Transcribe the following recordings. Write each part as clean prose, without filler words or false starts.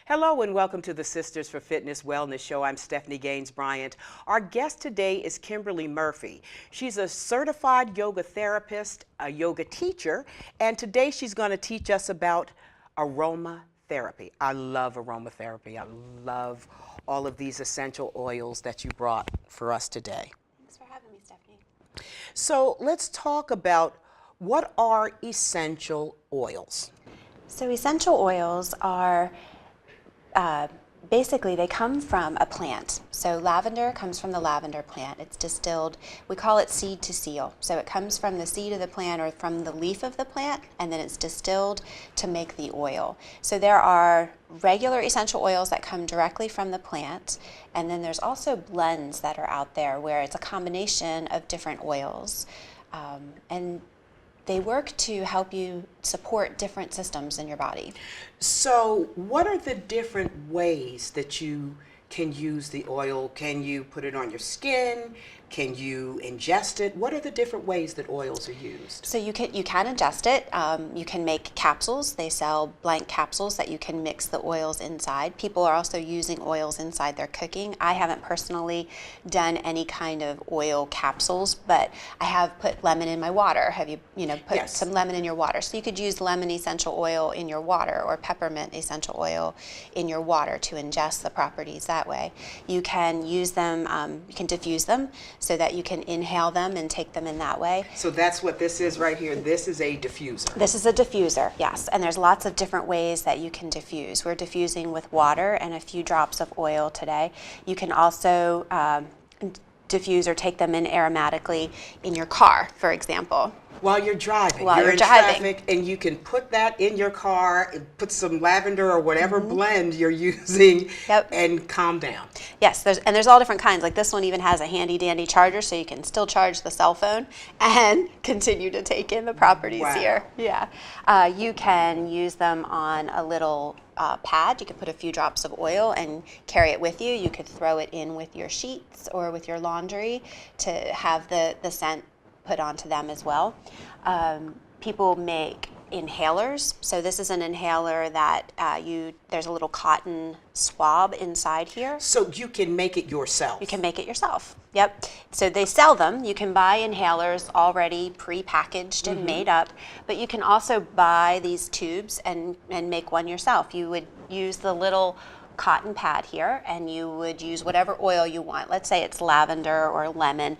Hello and welcome to the Sisters for Fitness Wellness Show. I'm Stephanie Gaines-Bryant. Our guest today is Kimberly Murphy. She's a certified yoga therapist, a yoga teacher, and today she's going to teach us about aromatherapy. I love aromatherapy. I love all of these essential oils that you brought for us today. Thanks for having me, Stephanie. So let's talk about what are essential oils. So essential oils are basically, they come from a plant. So lavender comes from the lavender plant. It's distilled, we call it seed to seal. So it comes from the seed of the plant or from the leaf of the plant, and then it's distilled to make the oil. So there are regular essential oils that come directly from the plant, and then there's also blends that are out there where it's a combination of different oils. And they work to help you support different systems in your body. So what are the different ways that you can use the oil? Can you put it on your skin? Can you ingest it? What are the different ways that oils are used? So you can ingest it. You can make capsules. They sell blank capsules that you can mix the oils inside. People are also using oils inside their cooking. I haven't personally done any kind of oil capsules, but I have put lemon in my water. Have you put Yes. some lemon in your water? So you could use lemon essential oil in your water or peppermint essential oil in your water to ingest the properties that way. You can use them, you can diffuse them so that you can inhale them and take them in that way. So that's what this is right here. This is a diffuser. This is a diffuser, yes, and there's lots of different ways that you can diffuse. We're diffusing with water and a few drops of oil today. You can also diffuse or take them in aromatically in your car, for example. While you're driving, While you're you're in driving. traffic, and you can put that in your car, and put some lavender or whatever blend you're using, Yep. and calm down. Yes, there's all different kinds. Like this one even has a handy dandy charger, so you can still charge the cell phone and continue to take in the properties Wow. here. Yeah, you can use them on a little pad. You could put a few drops of oil and carry it with you. You could throw it in with your sheets or with your laundry to have the scent put onto them as well. People make inhalers. So this is an inhaler that there's a little cotton swab inside here. So you can make it yourself. You can make it yourself. Yep. So they sell them. You can buy inhalers already pre-packaged and made up, but you can also buy these tubes and make one yourself. You would use the little cotton pad here, and you would use whatever oil you want. Let's say it's lavender or lemon,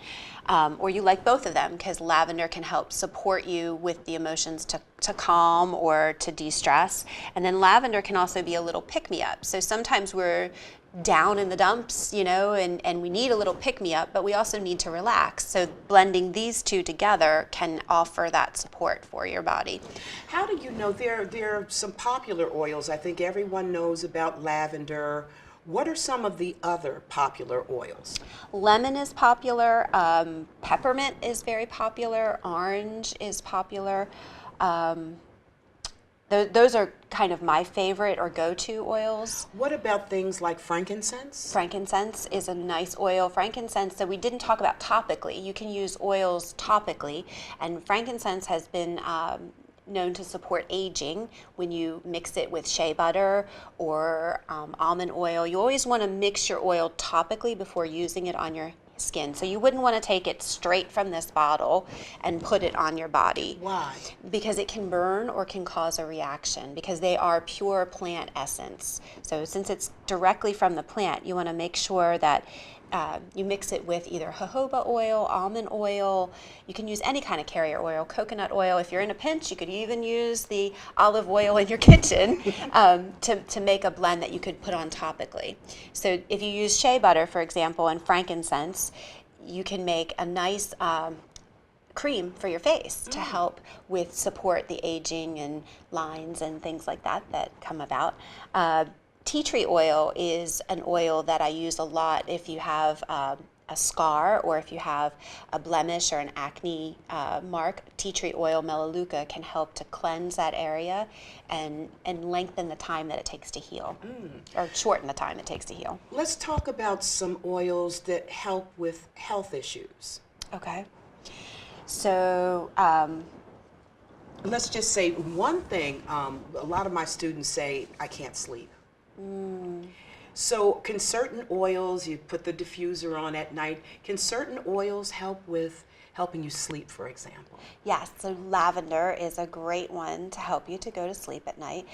or you like both of them, because lavender can help support you with the emotions to calm or to de-stress. And then lavender can also be a little pick-me-up. So sometimes we're down in the dumps, and we need a little pick-me-up, but we also need to relax. So blending these two together can offer that support for your body. How do you know? There are some popular oils. I think everyone knows about lavender. What are some of the other popular oils? Lemon is popular. Peppermint is very popular. Orange is popular. Those are kind of my favorite or go-to oils. What about things like frankincense? Frankincense is a nice oil. Frankincense, so we didn't talk about topically. You can use oils topically, and frankincense has been known to support aging when you mix it with shea butter or almond oil. You always want to mix your oil topically before using it on your skin. So you wouldn't want to take it straight from this bottle and put it on your body. Why? Because it can burn or can cause a reaction, because they are pure plant essence. So since it's directly from the plant, you want to make sure that you mix it with either jojoba oil, almond oil. You can use any kind of carrier oil, coconut oil. If you're in a pinch, you could even use the olive oil in your kitchen to make a blend that you could put on topically. So if you use shea butter, for example, and frankincense, you can make a nice cream for your face to help with support the aging and lines and things like that come about. Tea tree oil is an oil that I use a lot if you have a scar or if you have a blemish or an acne mark. Tea tree oil, melaleuca, can help to cleanse that area and lengthen the time that it takes to heal, or shorten the time it takes to heal. Let's talk about some oils that help with health issues. Okay. So Let's just say one thing. A lot of my students say, I can't sleep. So can certain oils, you put the diffuser on at night, can certain oils help with helping you sleep, for example? Yes, so lavender is a great one to help you to go to sleep at night.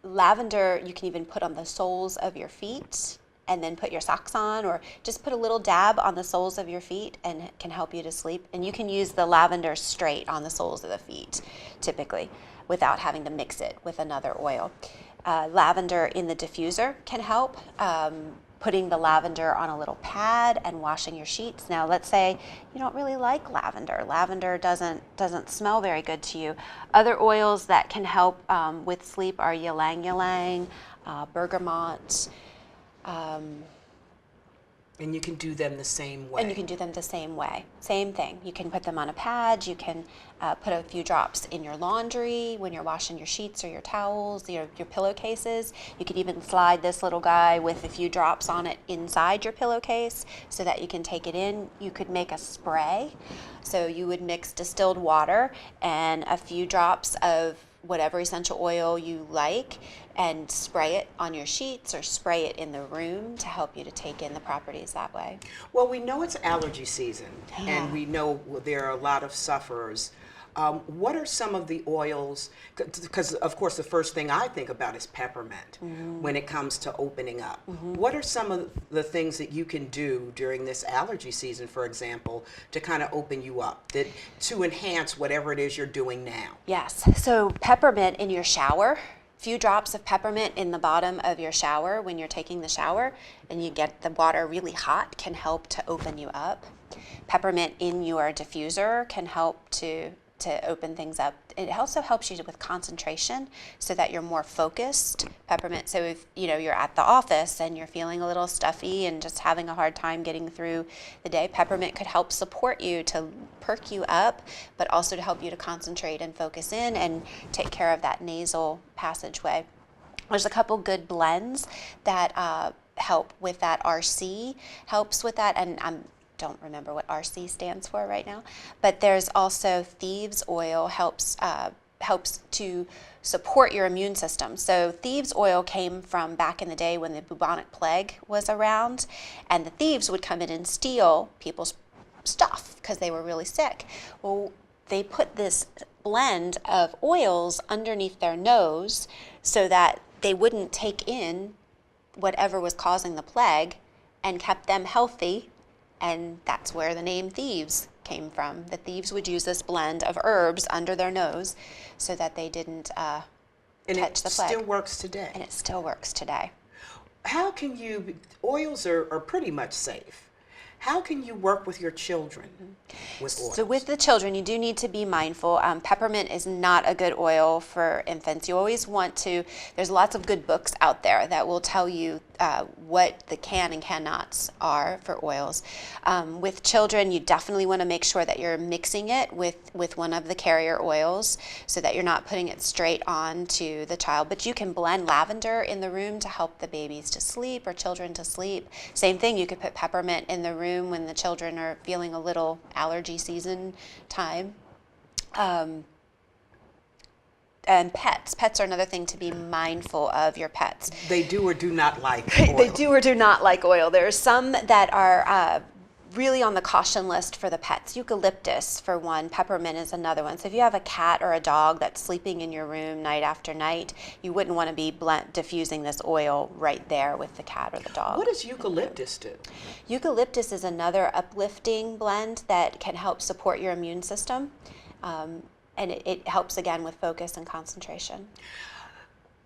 Lavender you can even put on the soles of your feet and then put your socks on, or just put a little dab on the soles of your feet and it can help you to sleep. And you can use the lavender straight on the soles of the feet, typically, without having to mix it with another oil. Lavender in the diffuser can help. Putting the lavender on a little pad and washing your sheets. Now, let's say you don't really like lavender. Lavender doesn't smell very good to you. Other oils that can help with sleep are ylang ylang, bergamot. And you can do them the same way. And you can do them the same way. Same thing. You can put them on a pad. You can put a few drops in your laundry when you're washing your sheets or your towels, your pillowcases. You could even slide this little guy with a few drops on it inside your pillowcase so that you can take it in. You could make a spray. So you would mix distilled water and a few drops of whatever essential oil you like and spray it on your sheets or spray it in the room to help you to take in the properties that way. Well, we know it's allergy season, and we know there are a lot of sufferers. What are some of the oils? Because, of course, the first thing I think about is peppermint when it comes to opening up. What are some of the things that you can do during this allergy season, for example, to kind of open you up, to enhance whatever it is you're doing now? Yes. So peppermint in your shower. Few drops of peppermint in the bottom of your shower when you're taking the shower and you get the water really hot can help to open you up. Peppermint in your diffuser can help to open things up. It also helps you with concentration so that you're more focused. Peppermint, so if you're at the office and you're feeling a little stuffy and just having a hard time getting through the day, peppermint could help support you to perk you up, but also to help you to concentrate and focus in and take care of that nasal passageway. There's a couple good blends that help with that. RC helps with that, and don't remember what RC stands for right now, but there's also thieves oil helps to support your immune system. So thieves oil came from back in the day when the bubonic plague was around, and the thieves would come in and steal people's stuff because they were really sick. Well, they put this blend of oils underneath their nose so that they wouldn't take in whatever was causing the plague and kept them healthy. And that's where the name thieves came from. The thieves would use this blend of herbs under their nose so that they didn't catch the plague. And it still works today. And it still works today. How can you, oils are pretty much safe. How can you work with your children with oils? So with the children, you do need to be mindful. Peppermint is not a good oil for infants. You always want to, there's lots of good books out there that will tell you what the can and cannots are for oils. With children, you definitely want to make sure that you're mixing it with one of the carrier oils so that you're not putting it straight on to the child. But you can blend lavender in the room to help the babies to sleep or children to sleep. Same thing, you could put peppermint in the room when the children are feeling a little allergy season time. And pets are another thing to be mindful of your pets. They do or do not like oil. They do or do not like oil. There are some that are really on the caution list for the pets. Eucalyptus for one, peppermint is another one. So if you have a cat or a dog that's sleeping in your room night after night, you wouldn't want to be diffusing this oil right there with the cat or the dog. What does eucalyptus do? Eucalyptus is another uplifting blend that can help support your immune system. And it helps, again, with focus and concentration.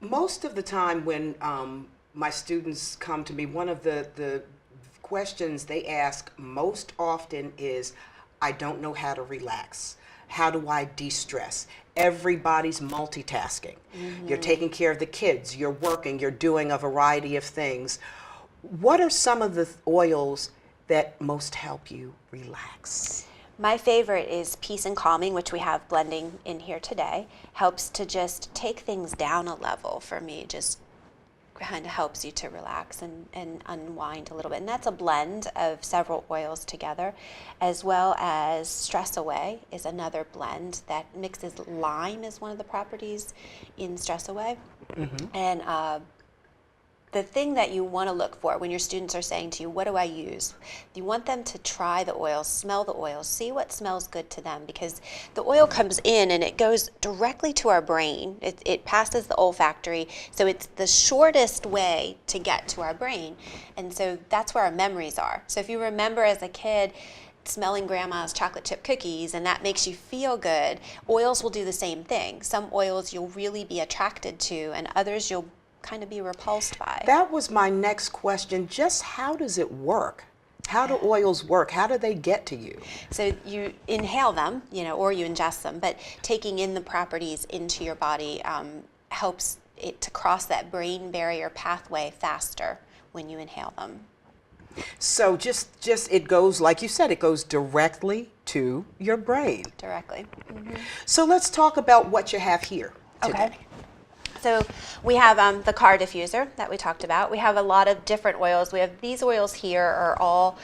Most of the time when my students come to me, one of the questions they ask most often is, I don't know how to relax. How do I de-stress? Everybody's multitasking. You're taking care of the kids, you're working, you're doing a variety of things. What are some of the oils that most help you relax? My favorite is Peace and Calming, which we have blending in here today. Helps to just take things down a level for me, just kind of helps you to relax and unwind a little bit. And that's a blend of several oils together, as well as Stress Away is another blend that mixes lime is one of the properties in Stress Away. And the thing that you want to look for when your students are saying to you, what do I use? You want them to try the oils, smell the oils, see what smells good to them, because the oil comes in and it goes directly to our brain. It passes the olfactory, so it's the shortest way to get to our brain. And so that's where our memories are. So if you remember as a kid smelling grandma's chocolate chip cookies and that makes you feel good, oils will do the same thing. Some oils you'll really be attracted to and others you'll kind of be repulsed by. That was my next question. Just how does it work? How do oils work? How do they get to you? So you inhale them, or you ingest them, but taking in the properties into your body helps it to cross that brain barrier pathway faster when you inhale them. So just it goes, like you said, it goes directly to your brain. Directly. Mm-hmm. So let's talk about what you have here today. Okay. So we have the car diffuser that we talked about. We have a lot of different oils. We have these oils here are all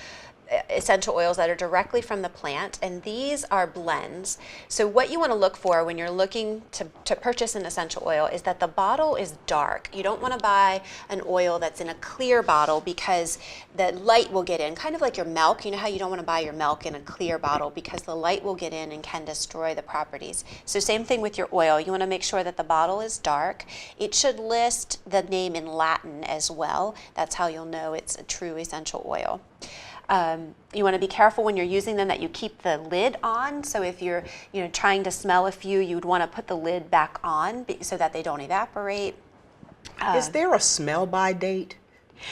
essential oils that are directly from the plant, and these are blends. So what you want to look for when you're looking to purchase an essential oil is that the bottle is dark. You don't want to buy an oil that's in a clear bottle because the light will get in, kind of like your milk. You know how you don't want to buy your milk in a clear bottle because the light will get in and can destroy the properties. So same thing with your oil. You want to make sure that the bottle is dark. It should list the name in Latin as well. That's how you'll know it's a true essential oil. You want to be careful when you're using them that you keep the lid on. So if you're trying to smell a few, you'd want to put the lid back on so that they don't evaporate. Is there a smell by date?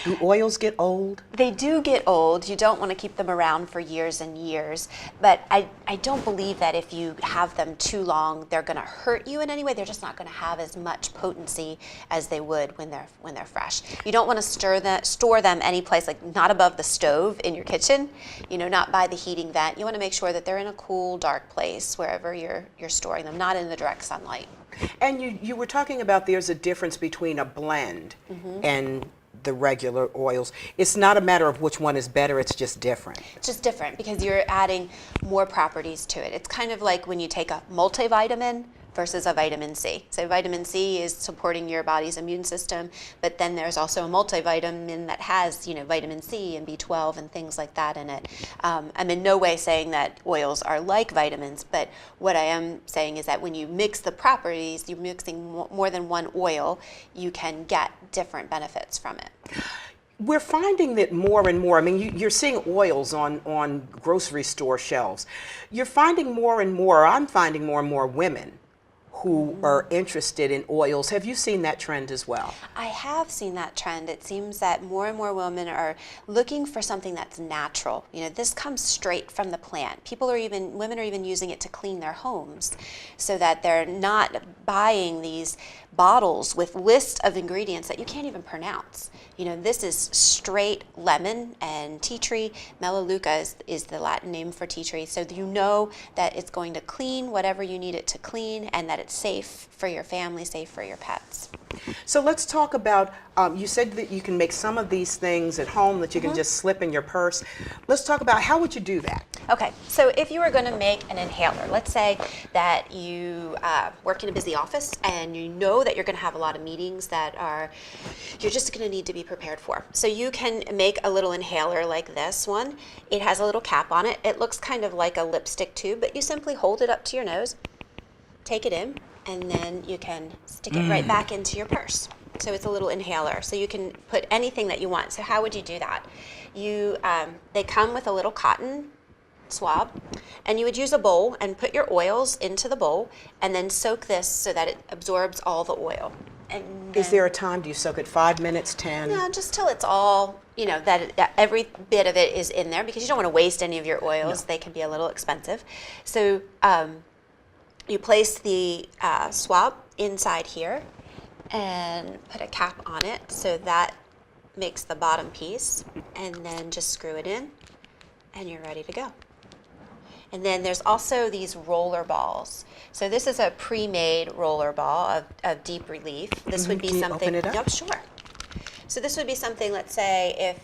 Do oils get old? They do get old. You don't want to keep them around for years and years. But I don't believe that if you have them too long, they're going to hurt you in any way. They're just not going to have as much potency as they would when they're fresh. You don't want to store them any place, like not above the stove in your kitchen, not by the heating vent. You want to make sure that they're in a cool, dark place wherever you're storing them, not in the direct sunlight. And you were talking about there's a difference between a blend and the regular oils. It's not a matter of which one is better, it's just different. It's just different because you're adding more properties to it. It's kind of like when you take a multivitamin versus a vitamin C. So vitamin C is supporting your body's immune system, but then there's also a multivitamin that has, vitamin C and B12 and things like that in it. I'm in no way saying that oils are like vitamins, but what I am saying is that when you mix the properties, you're mixing more than one oil, you can get different benefits from it. We're finding that more and more, you're seeing oils on grocery store shelves. You're finding more and more, I'm finding more and more women who are interested in oils. Have you seen that trend as well? I have seen that trend. It seems that more and more women are looking for something that's natural. This comes straight from the plant. Women are even using it to clean their homes so that they're not buying these bottles with lists of ingredients that you can't even pronounce. This is straight lemon and tea tree. Melaleuca is the Latin name for tea tree. So you know that it's going to clean whatever you need it to clean and that it's safe for your family, safe for your pets. So let's talk about, you said that you can make some of these things at home that you can just slip in your purse. Let's talk about how would you do that? Okay, so if you were going to make an inhaler, let's say that you work in a busy office and you know that you're going to have a lot of meetings that you're just going to need to be prepared for. So you can make a little inhaler like this one. It has a little cap on it. It looks kind of like a lipstick tube, but you simply hold it up to your nose, take it in, and then you can stick it right back into your purse. So it's a little inhaler. So you can put anything that you want. So how would you do that? They come with a little cotton swab, and you would use a bowl and put your oils into the bowl and then soak this so that it absorbs all the oil. And is there a time? Do you soak it 5 minutes, 10? No, just till it's all, that every bit of it is in there because you don't want to waste any of your oils. No. They can be a little expensive. So you place the swab inside here and put a cap on it so that makes the bottom piece, and then just screw it in and you're ready to go. And then there's also these roller balls. So this is a pre-made roller ball of deep relief. This would be Can something. You open it up? Yep, sure. So this would be something. Let's say if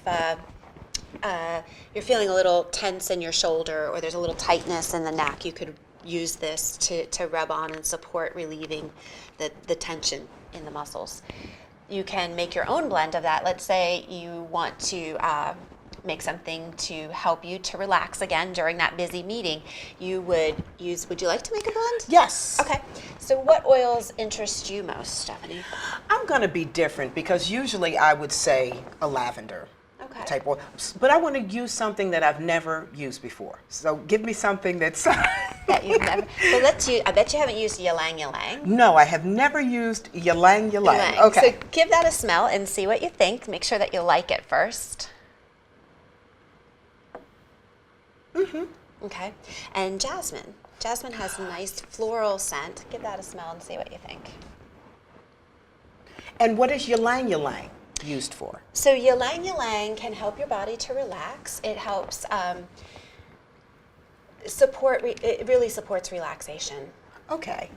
you're feeling a little tense in your shoulder or there's a little tightness in the neck, you could use this to rub on and support relieving the tension in the muscles. you can make your own blend of that. Let's say you want to make something to help you to relax again during that busy meeting. You would you like to make a blend? Yes. Okay. So what oils interest you most, Stephanie? I'm going to be different because usually I would say a lavender Okay. type oil, but I want to use something that I've never used before. So give me something that's That you've never. Well, I bet you haven't used ylang ylang. No, I have never used ylang ylang. Okay. So give that a smell and see what you think. Make sure that you like it first. Okay. And jasmine. Jasmine has a nice floral scent. Give that a smell and see what you think. And what is ylang ylang used for? So ylang ylang can help your body to relax. It helps it really supports relaxation. Okay.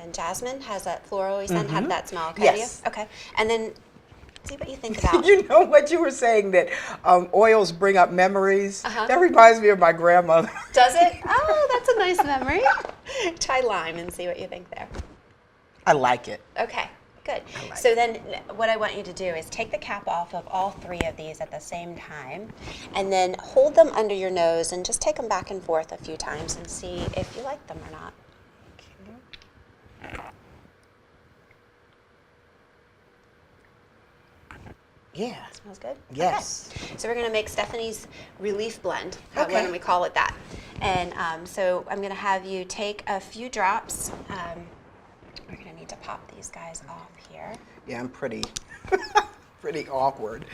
And jasmine has that floral scent. Have that smell, okay? Yes. Okay. And then see what you think about. You know what you were saying, that oils bring up memories? That reminds me of my grandmother. Does it? Oh, that's a nice memory. Try lime and see what you think there. I like it. Okay, good. like So then what I want you to do is take the cap off of all three of these at the same time, and then hold them under your nose and just take them back and forth a few times and see if you like them or not. Yeah. Smells good? Yes. Okay. So we're going to make Stephanie's relief blend. Okay. Why don't we call it that? And so I'm going to have you take a few drops. We're going to need to pop these guys off here. Yeah, I'm pretty awkward.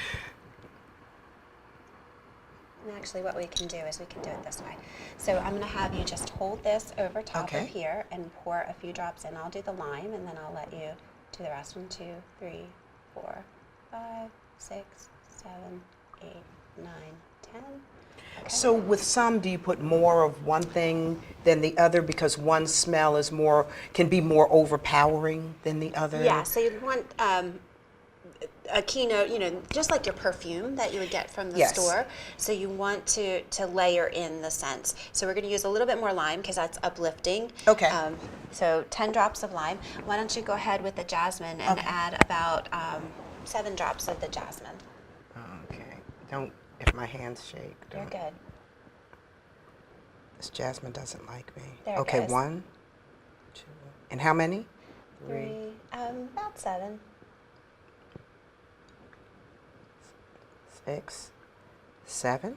And actually what we can do is we can do it this way. So I'm going to have you just hold this over top of here and pour a few drops in. I'll do the lime and then I'll let you do the rest. 1, 2, 3, 4, 5, 6, 7, 8, 9, 10. Okay. So with some, do you put more of one thing than the other because one smell is can be more overpowering than the other? Yeah, so you'd want a keynote, just like your perfume that you would get from the store. So you want to layer in the scents. So we're going to use a little bit more lime because that's uplifting. Okay. So 10 drops of lime. Why don't you go ahead with the jasmine and add about 7 drops of the jasmine. Okay. If my hands shake. You're good. This jasmine doesn't like me. There it okay, goes. 1, 2, and how many? 3, about 7. 6, 7.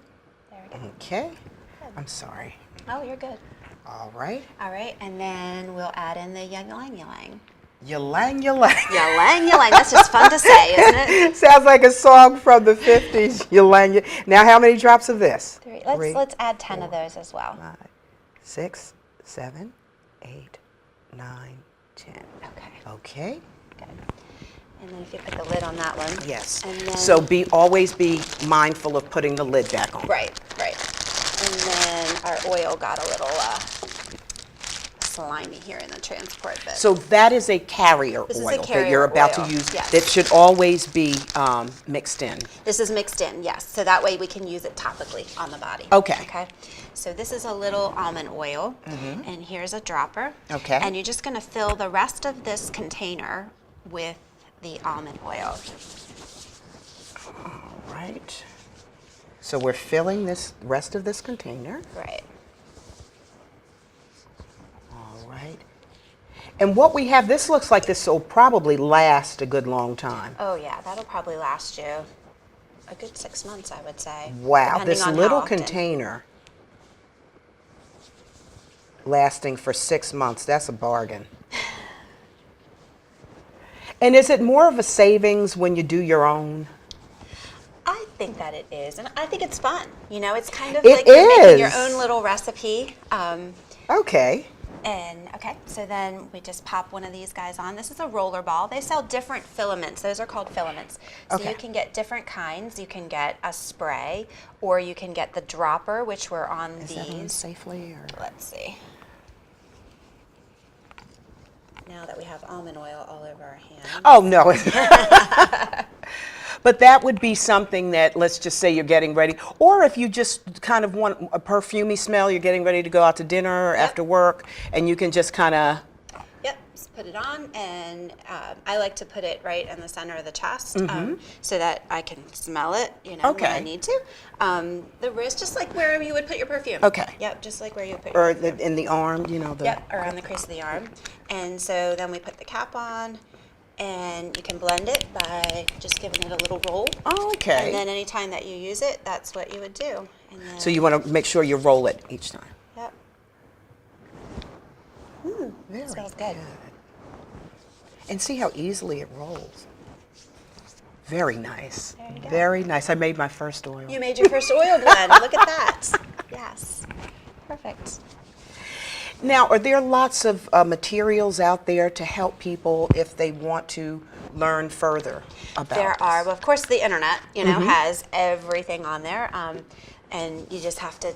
There we go. Okay. Good. I'm sorry. Oh, you're good. All right. All right, and then we'll add in the ylang ylang. Ylang ylang. Ylang ylang. That's just fun to say, isn't it? Sounds like a song from the 50s. Ylang. Now, how many drops of this? 3. 3, Let's add 10 of those as well. 5, 6, 7, 8, 9, 10. Okay. Okay. Good. And then if you put the lid on that one. Yes. And then, So always be mindful of putting the lid back on. Right. And then our oil got a little slimy here in the transport bit. So that is a carrier This is a oil that carrier you're about oil, to use. yes. That should always be mixed in. This is mixed in, yes. So that way we can use it topically on the body. Okay. Okay. So this is a little almond oil, and here's a dropper. Okay. And you're just going to fill the rest of this container with the almond oil. All right. So we're filling this rest of this container. Right. All right. And what we have, this looks like this will probably last a good long time. Oh yeah, that'll probably last you a good 6 months, I would say. Wow, depending this on how little often. container lasting for 6 months, that's a bargain. And is it more of a savings when you do your own? I think that it is, and I think it's fun. It's kind of It like you're making your is. own little recipe. Okay. And okay, so then we just pop one of these guys on. This is a roller ball. They sell different filaments. Those are called filaments. So Okay. you can get different kinds. You can get a spray, or you can get the dropper, which were on Is that on these. safely? Or? Let's see. Now that we have almond oil all over our hands. Oh, no. But that would be something that, let's just say you're getting ready, or if you just kind of want a perfumey smell, you're getting ready to go out to dinner or after work, and you can just kind of, Yep, put it on, and I like to put it right in the center of the chest, so that I can smell it, when I need to. The wrist, just like where you would put your perfume. Okay. Yep, just like where you would put Or your perfume. in the arm, the... Yep, around the crease of the arm. And so then we put the cap on, and you can blend it by just giving it a little roll. Oh, okay. And then anytime that you use it, that's what you would do. And then, So you want to make sure you roll it each time. Yep. Very Smells good. And see how easily it rolls. Very nice. There you go. Very nice. I made my first oil. You made your first oil blend. Look at that. Yes. Perfect. Now, are there lots of materials out there to help people if they want to learn further about There are. this? Well, of course, the internet, has everything on there. And you just have to,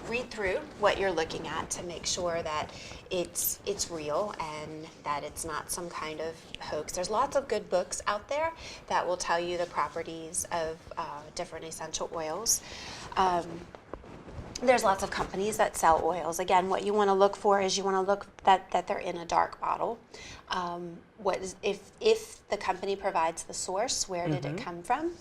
read through what you're looking at to make sure that it's real and that it's not some kind of hoax. There's lots of good books out there that will tell you the properties of different essential oils. There's lots of companies that sell oils. Again, what you want to look for is you want to look that they're in a dark bottle. What is if the company provides the source, where did it come from?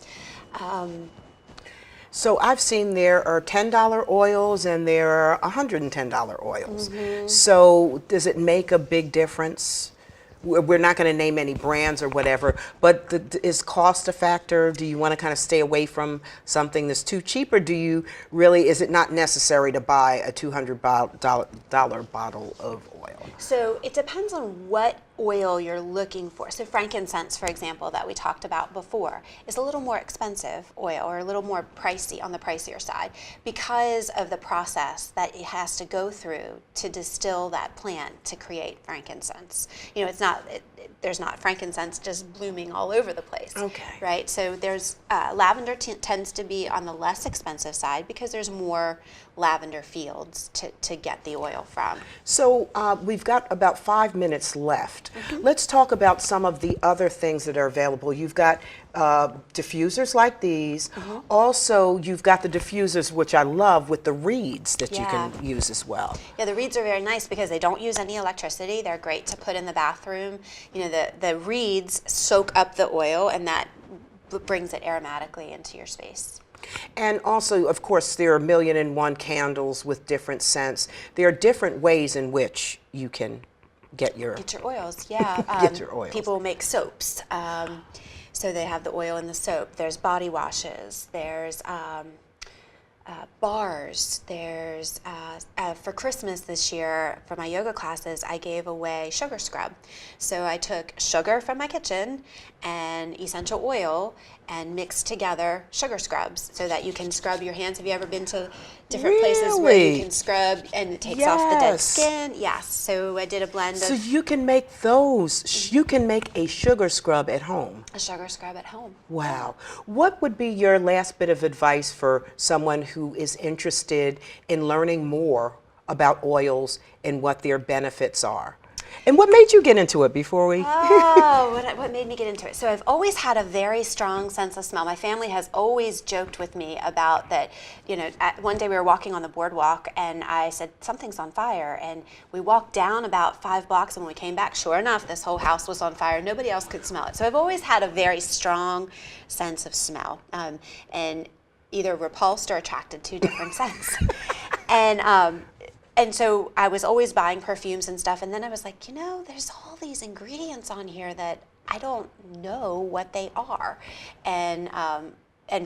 So I've seen there are $10 oils and there are $110 oils. So does it make a big difference? We're not going to name any brands or whatever, but is cost a factor? Do you want to kind of stay away from something that's too cheap, or is it not necessary to buy a $200 bottle of oil? So it depends on what oil you're looking for. So frankincense, for example, that we talked about before, is a little more expensive oil, or a little more pricey, on the pricier side, because of the process that it has to go through to distill that plant to create frankincense. It's not there's not frankincense just blooming all over the place. Okay. Right? So there's lavender tends to be on the less expensive side because there's more lavender fields to get the oil from. So we've got about 5 minutes left. Let's talk about some of the other things that are available. You've got diffusers like these. Also, you've got the diffusers, which I love, with the reeds that you can use as well. Yeah, the reeds are very nice because they don't use any electricity. They're great to put in the bathroom. The reeds soak up the oil, and that brings it aromatically into your space. And also, of course, there are 1,000,001 candles with different scents. There are different ways in which you can get your oils. Yeah. get your oils. People make soaps. So they have the oil in the soap. There's body washes. There's bars. There's for Christmas this year, for my yoga classes, I gave away sugar scrub. So I took sugar from my kitchen and essential oil and mixed together sugar scrubs so that you can scrub your hands. Have you ever been to different places where you can scrub and it takes off the dead skin? Yes. So I did a blend So of you can make those. You can make a sugar scrub at home. a sugar scrub at home. Wow. What would be your last bit of advice for someone who is interested in learning more about oils and what their benefits are? And what made you get into it before we... What made me get into it? So I've always had a very strong sense of smell. My family has always joked with me about that. One day we were walking on the boardwalk and I said, something's on fire. And we walked down about 5 blocks, and when we came back, sure enough, this whole house was on fire. Nobody else could smell it. So I've always had a very strong sense of smell, and either repulsed or attracted to different scents. And so I was always buying perfumes and stuff, and then I was like, there's all these ingredients on here that I don't know what they are, and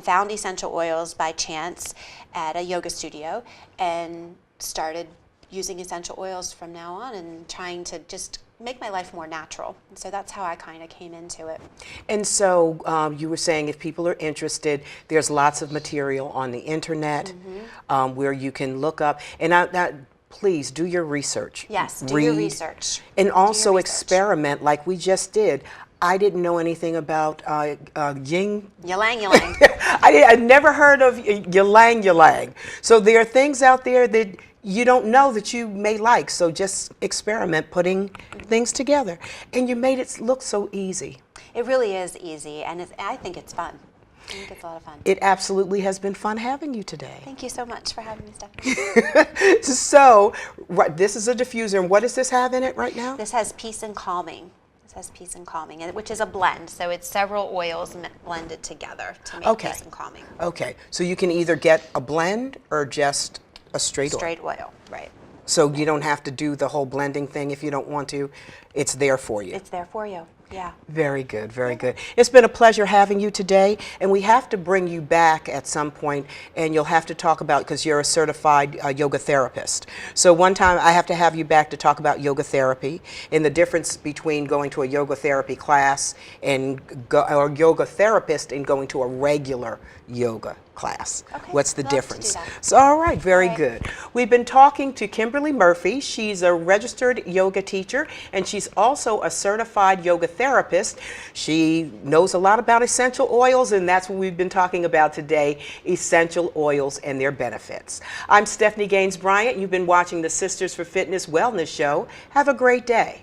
found essential oils by chance at a yoga studio, and started using essential oils from now on and trying to just make my life more natural. And so that's how I kind of came into it. And so you were saying if people are interested, there's lots of material on the internet where you can look up. And please do your research. Yes, do your research. And also experiment like we just did. I didn't know anything about ylang ylang. I'd never heard of ylang ylang. So there are things out there that you don't know that you may like. So just experiment putting things together. And you made it look so easy. It really is easy, and I think it's fun. I think it's a lot of fun. It absolutely has been fun having you today. Thank you so much for having me, Stephanie. So, this is a diffuser, and what does this have in it right now? This has peace and calming. This has peace and calming, which is a blend. So it's several oils blended together to make peace and calming. Okay, so you can either get a blend or just a straight oil. Straight oil, right. So you don't have to do the whole blending thing if you don't want to. It's there for you. It's there for you. Yeah. Very good, very good. It's been a pleasure having you today, and we have to bring you back at some point, and you'll have to talk about, because you're a certified yoga therapist. So one time I have to have you back to talk about yoga therapy and the difference between going to a yoga therapy class and or yoga therapist and going to a regular yoga class. Okay. What's the Love to do difference? that. So, all right, very All right. good. We've been talking to Kimberly Murphy. She's a registered yoga teacher, and she's also a certified yoga therapist. She knows a lot about essential oils, and that's what we've been talking about today, essential oils and their benefits. I'm Stephanie Gaines-Bryant. You've been watching the Sisters for Fitness Wellness Show. Have a great day.